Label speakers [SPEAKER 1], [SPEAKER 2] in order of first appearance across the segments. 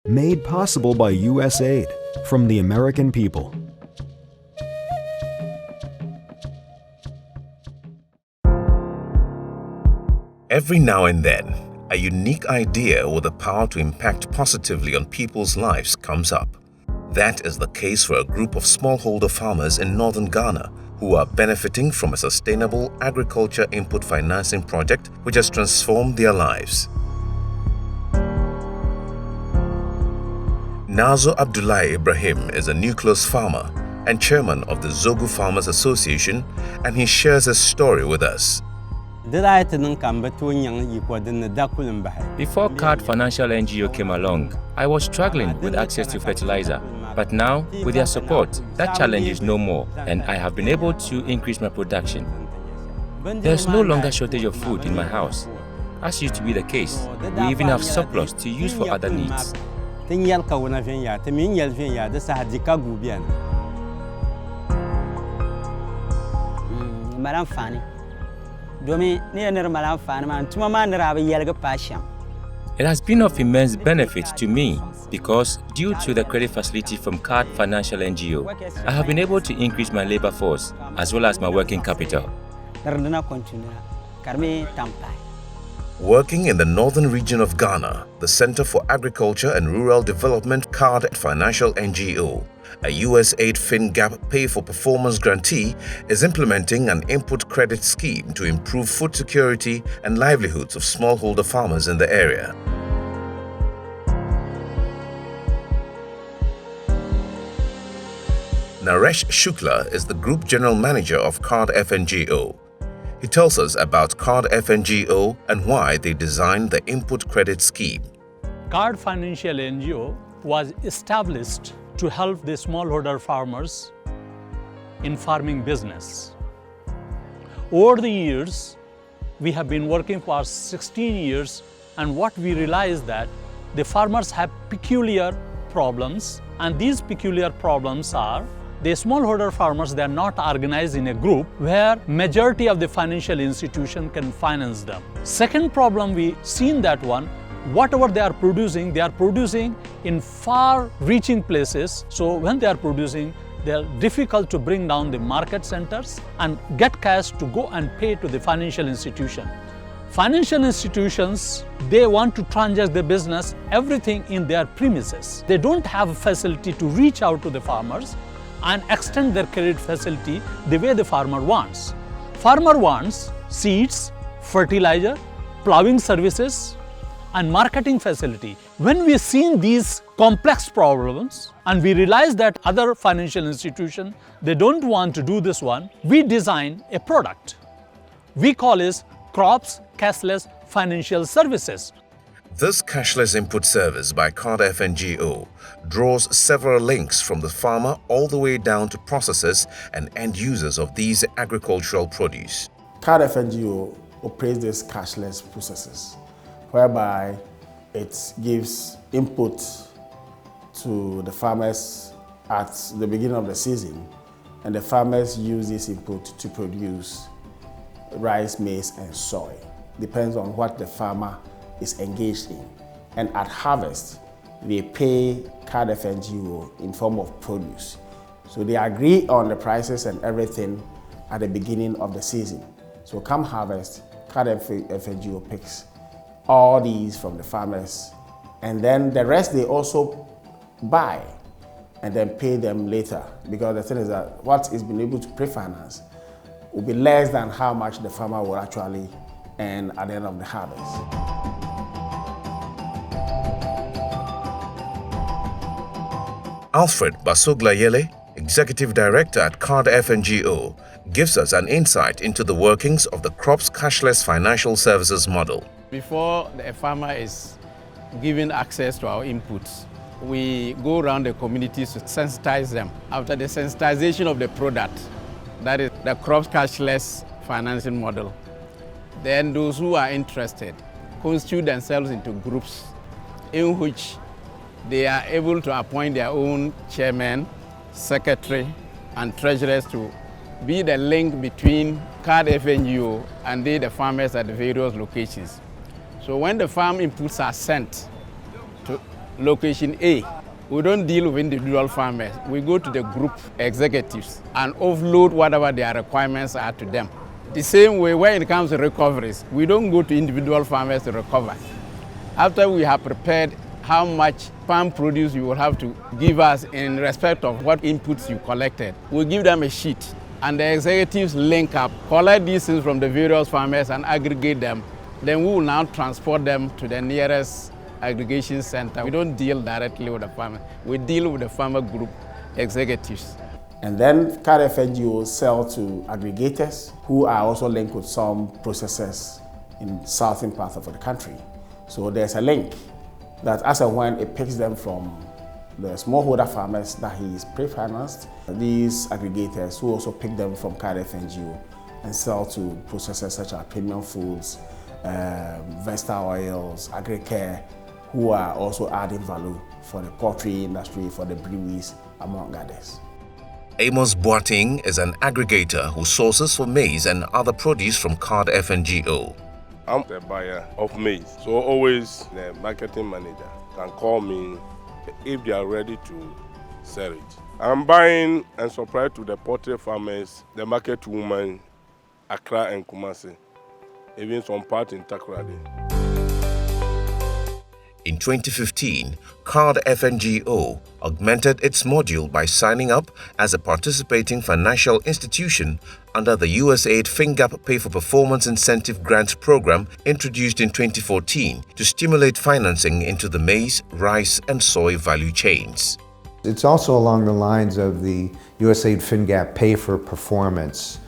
[SPEAKER 1] Made possible by USAID from the American people.
[SPEAKER 2] Every now and then, a unique idea with the power to impact positively on people's lives comes up. That is the case for a group of smallholder farmers in northern Ghana who are benefiting from a sustainable agriculture input financing project which has transformed their lives. Nazo Abdullahi Ibrahim is a nucleus farmer and chairman of the Zogu Farmers Association, and he shares his story with us.
[SPEAKER 3] Before
[SPEAKER 4] CARD Financial NGO came along, I was struggling with access to fertilizer. But now, with their support, that challenge is no more, and I have been able to increase my production. There's no longer shortage of food in my house. As used to be the case, we even have surplus to use for other needs.
[SPEAKER 5] Madam Fanny.
[SPEAKER 4] It has been of immense benefit to me because, due to the credit facility from CARD Financial NGO, I have been able to increase my labor force as well as my working capital.
[SPEAKER 2] Working in the northern region of Ghana, the Center for Agriculture and Rural Development CARD Financial NGO, a USAID FinGap pay-for-performance grantee, is implementing an input credit scheme to improve food security and livelihoods of smallholder farmers in the area. Naresh Shukla is the Group General Manager of CARD FNGO. He tells us about CARD FNGO and why they designed the input credit scheme.
[SPEAKER 6] CARD Financial NGO was established to help the smallholder farmers in farming business. Over the years, we have been working for 16 years, and what we realized that the farmers have peculiar problems, and these peculiar problems are the smallholder farmers, they are not organized in a group where majority of the financial institution can finance them. Second problem, we seen that one, whatever they are producing in far-reaching places. So when they are producing, they are difficult to bring down the market centers and get cash to go and pay to the financial institution. Financial institutions, they want to transact the business, everything in their premises. They don't have a facility to reach out to the farmers and extend their credit facility the way the farmer wants. Farmer wants seeds, fertilizer, plowing services, and marketing facility. When we seen these complex problems and we realized that other financial institutions, they don't want to do this one, we designed a product. We call it Cashless Financial Services.
[SPEAKER 2] This cashless input service by CARD FNGO draws several links from the farmer all the way down to processors and end users of these agricultural produce.
[SPEAKER 7] CARD FNGO operates these cashless processes, whereby it gives input to the farmers at the beginning of the season, and the farmers use this input to produce rice, maize, and soy. Depends on what the farmer is engaged in. And at harvest, they pay CARD FNGO in form of produce. So they agree on the prices and everything at the beginning of the season. So come harvest, CARD FNGO picks all these from the farmers, and then the rest they also buy and then pay them later, because the thing is that what is been able to pre-finance will be less than how much the farmer will actually earn at the end of the harvest.
[SPEAKER 2] Alfred Basoglayele, Executive Director at CARD FNGO, gives us an insight into the workings of the Crops Cashless Financial Services model.
[SPEAKER 8] Before a farmer is given access to our inputs, we go around the communities to sensitize them. After the sensitization of the product, that is the Crops Cashless Financing model, then those who are interested constitute themselves into groups in which they are able to appoint their own chairman, secretary, and treasurers to be the link between CARD FNGO and the farmers at the various locations. So when the farm inputs are sent to location A. We don't deal with individual farmers. We go to the group executives and offload whatever their requirements are to them. The same way when it comes to recoveries, we don't go to individual farmers to recover. After we have prepared how much farm produce you will have to give us in respect of what inputs you collected, we give them a sheet and the executives link up, collect these things from the various farmers and aggregate them. Then we will now transport them to the nearest aggregation center. We don't deal directly with the farmer. We deal with the farmer group executives.
[SPEAKER 7] And then CARD NGOs sell to aggregators who are also linked with some processors in southern parts of the country. So there's a link that as and when it picks them from the smallholder farmers that he is pre-financed, these aggregators who also pick them from CARD NGO and sell to processors such as Premium Foods, Vesta Oils, Agricare, who are also adding value for the poultry industry, for the breweries, among others.
[SPEAKER 2] Amos Boating is an aggregator who sources for maize and other produce from CARD NGO.
[SPEAKER 3] I'm the buyer of maize, so always the marketing manager can call me if they are ready to sell it. I'm buying and supply to the poultry farmers, the market women, Accra and Kumasi, even some part in Takoradi.
[SPEAKER 2] In 2015, CARD NGO augmented its module by signing up as a participating financial institution under the USAID FinGap Pay for Performance Incentive Grant Program introduced in 2014 to stimulate financing into the maize, rice and soy value chains.
[SPEAKER 9] It's also along the lines of the USAID FinGap Pay for Performance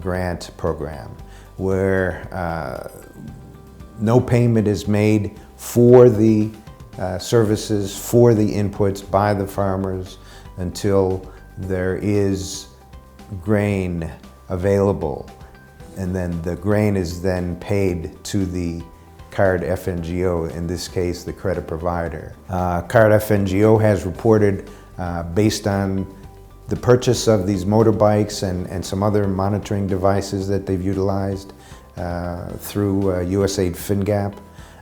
[SPEAKER 9] grant program, where no payment is made for the services, for the inputs by the farmers until there is grain available. And then the grain is then paid to the CARD NGO, in this case the credit provider. CARD NGO has reported, based on the purchase of these motorbikes and some other monitoring devices that they've utilized through USAID FinGap,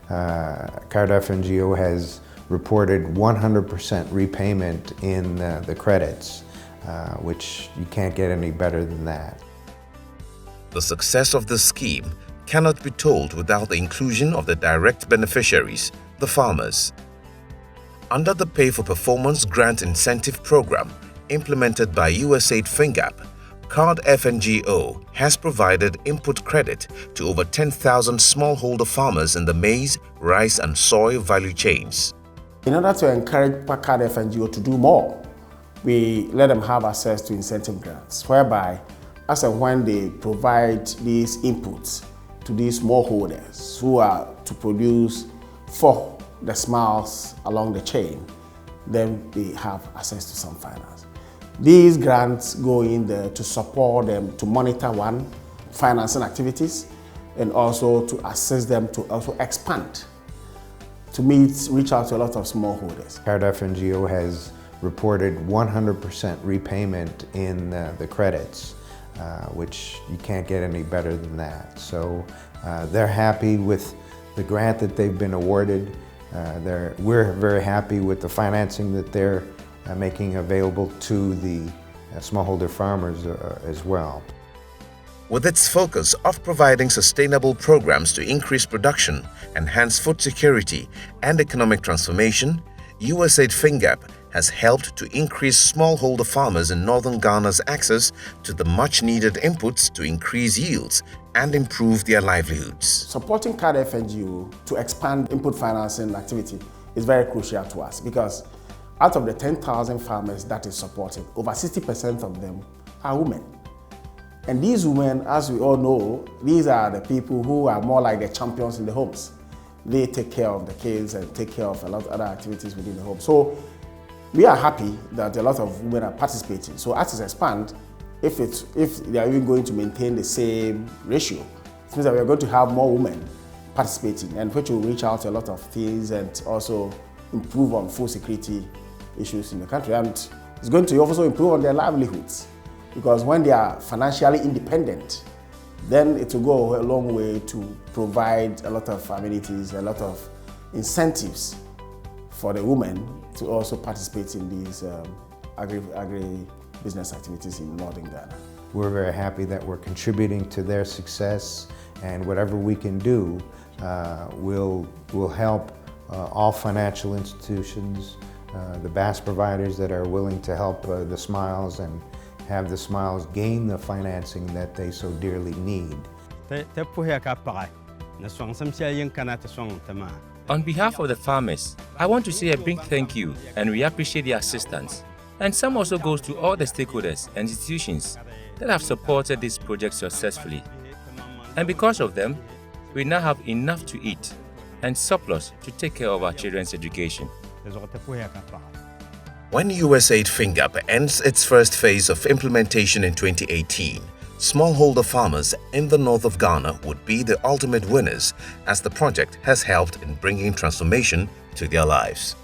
[SPEAKER 9] CARD NGO has reported 100% repayment in the credits, which you can't get any better than that.
[SPEAKER 2] The success of this scheme cannot be told without the inclusion of the direct beneficiaries, the farmers. Under the Pay for Performance Grant Incentive Program implemented by USAID FinGap, CARD NGO has provided input credit to over 10,000 smallholder farmers in the maize, rice and soy value chains.
[SPEAKER 7] In order to encourage CARD NGO to do more, we let them have access to incentive grants, whereby as and when they provide these inputs to these smallholders who are to produce for the smiles along the chain, then they have access to some finance. These grants go in there to support them to monitor one, financing activities, and also to assist them to also expand, to reach out to a lot of smallholders.
[SPEAKER 9] CARD NGO has reported 100% repayment in the credits, which you can't get any better than that. So they're happy with the grant that they've been awarded. We're very happy with the financing that they're making available to the smallholder farmers as well.
[SPEAKER 2] With its focus of providing sustainable programs to increase production, enhance food security and economic transformation, USAID FinGap has helped to increase smallholder farmers in northern Ghana's access to the much-needed inputs to increase yields and improve their livelihoods.
[SPEAKER 7] Supporting CARD NGO to expand input financing activity is very crucial to us, because out of the 10,000 farmers that is supported, over 60% of them are women. And these women, as we all know, these are the people who are more like the champions in the homes. They take care of the kids and take care of a lot of other activities within the home. So we are happy that a lot of women are participating. So as it expands, if they are even going to maintain the same ratio, it means that we are going to have more women participating, and which will reach out to a lot of things and also improve on food security issues in the country. And it's going to also improve on their livelihoods, because when they are financially independent, then it will go a long way to provide a lot of amenities, a lot of incentives for the women to also participate in these agri-business activities in northern Ghana.
[SPEAKER 9] We're very happy that we're contributing to their success, and whatever we can do will help all financial institutions, the BAS providers that are willing to help the Smiles and have the Smiles gain the financing that they so dearly need.
[SPEAKER 4] On behalf of the farmers, I want to say a big thank you, and we appreciate the assistance. And some also goes to all the stakeholders and institutions that have supported this project successfully. And because of them, we now have enough to eat and surplus to take care of our children's education.
[SPEAKER 2] When USAID FinGap ends its first phase of implementation in 2018, smallholder farmers in the north of Ghana would be the ultimate winners, as the project has helped in bringing transformation to their lives.